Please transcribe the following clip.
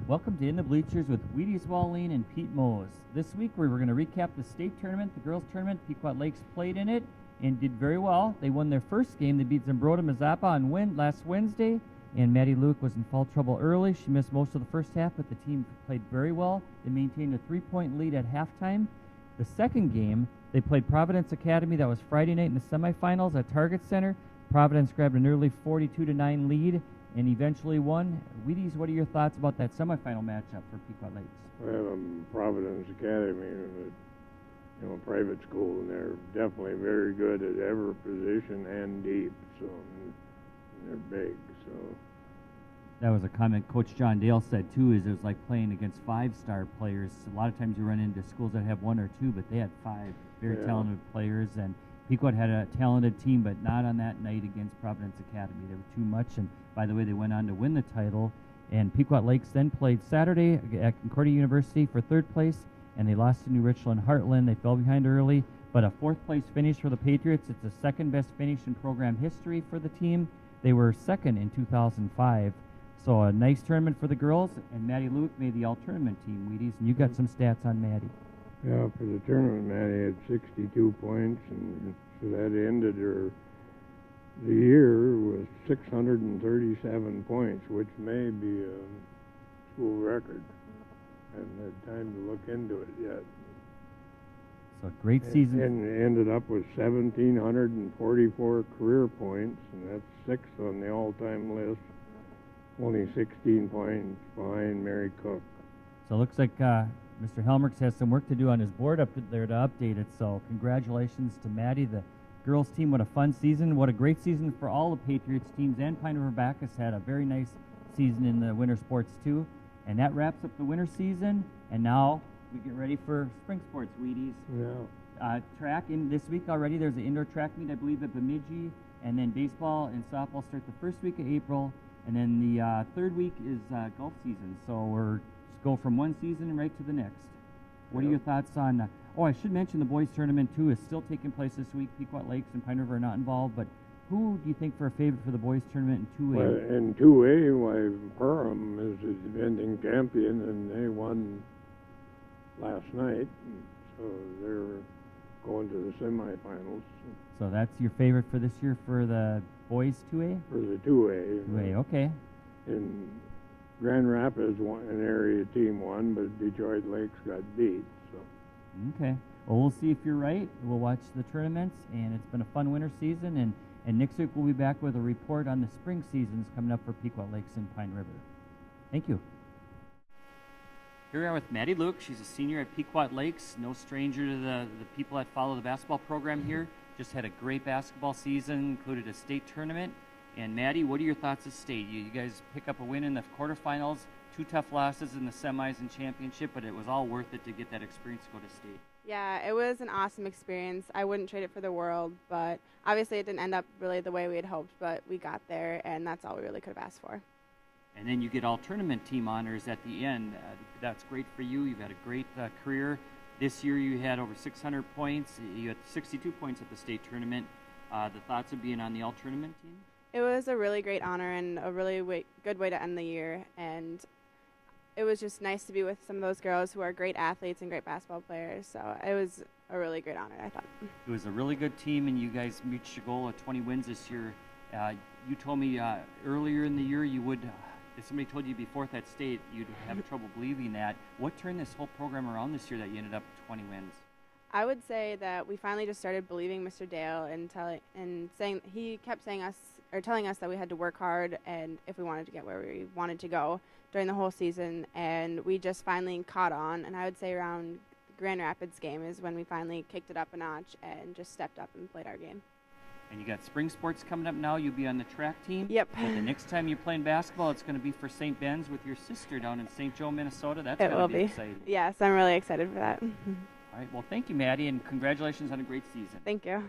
Welcome to In the Bleachers with Wheaties, Wallin, and Pete Mohs. This week we were going to recap the state tournament, the girls' tournament. Pequot Lakes played in it and did very well. They won their first game. They beat Zambroda Mazapa on last Wednesday, and Maddie Luke was in foul trouble early. She missed most of the first half, but the team played very well. They maintained a 3-point lead at halftime. The second game, they played Providence Academy. That was Friday night in the semifinals at Target Center. Providence grabbed an early 42-9 lead and eventually won. Wheaties, what are your thoughts about that semifinal matchup for Pequot Lakes? Well, Providence Academy is a private school, and they're definitely very good at every position and deep. So they're big. So that was a comment Coach John Dale said too. Is it was like playing against five-star players. A lot of times you run into schools that have one or two, but they had five very talented players. And Pequot had a talented team, but not on that night against Providence Academy. They were too much, and by the way, they went on to win the title. And Pequot Lakes then played Saturday at Concordia University for third place, and they lost to New Richland Heartland. They fell behind early, but a fourth-place finish for the Patriots. It's the second-best finish in program history for the team. They were second in 2005. So a nice tournament for the girls, and Maddie Luke made the all-tournament team, Wheaties, and you got some stats on Maddie. Yeah, for the tournament, Maddie had 62 points, and so that ended the year with 637 points, which may be a school record. I haven't had time to look into it yet. So great season. And ended up with 1,744 career points, and that's sixth on the all-time list. Only 16 points behind Mary Cook. So it looks like Mr. Helmerks has some work to do on his board up there to update it. So congratulations to Maddie, the girls team. What a fun season. What a great season for all the Patriots teams. And Pine River Backus had a very nice season in the winter sports too. And that wraps up the winter season. And now we get ready for spring sports, Wheaties. Yeah. Track in this week already. There's an indoor track meet, I believe, at Bemidji. And then baseball and softball start the first week of April. And then the third week is golf season. So we're just go from one season right to the next. What are your thoughts on... I should mention the boys tournament, too, is still taking place this week. Pequot Lakes and Pine River are not involved. But who do you think for a favorite for the boys tournament in 2A? Well, in 2A, Perham is the defending champion, and they won last night. So they're going to the semifinals. So that's your favorite for this year for the boys 2A? For the 2A. 2A, okay. In Grand Rapids, an area team won, but Detroit Lakes got beat. So. Okay. Well, we'll see if you're right. We'll watch the tournaments, and it's been a fun winter season. And next week we'll be back with a report on the spring seasons coming up for Pequot Lakes and Pine River. Thank you. Here we are with Maddie Luke. She's a senior at Pequot Lakes. No stranger to the people that follow the basketball program here. Just had a great basketball season, included a state tournament. And Maddie, what are your thoughts of state? You guys pick up a win in the quarterfinals, 2 tough losses in the semis and championship, but it was all worth it to get that experience to go to state. Yeah, it was an awesome experience. I wouldn't trade it for the world, but obviously it didn't end up really the way we had hoped, but we got there, and that's all we really could have asked for. And then you get all tournament team honors at the end. That's great for you. You've had a great career. This year you had over 600 points. You had 62 points at the state tournament. The thoughts of being on the all-tournament team? It was a really great honor and a really good way to end the year. And it was just nice to be with some of those girls who are great athletes and great basketball players. So it was a really great honor, I thought. It was a really good team, and you guys reached your goal of 20 wins this year. You told me earlier in the year you would... if somebody told you before at that state, you'd have trouble believing that. What turned this whole program around this year that you ended up 20 wins? I would say that we finally just started believing Mr. Dale and saying he kept telling us that we had to work hard and if we wanted to get where we wanted to go during the whole season, and we just finally caught on. And I would say around the Grand Rapids game is when we finally kicked it up a notch and just stepped up and played our game. And you got spring sports coming up now. You'll be on the track team. Yep. But the next time you're playing basketball, it's going to be for St. Ben's with your sister down in St. Joe, Minnesota. That's going to be exciting. Yes, I'm really excited for that. All right. Well, thank you, Maddie, and congratulations on a great season. Thank you.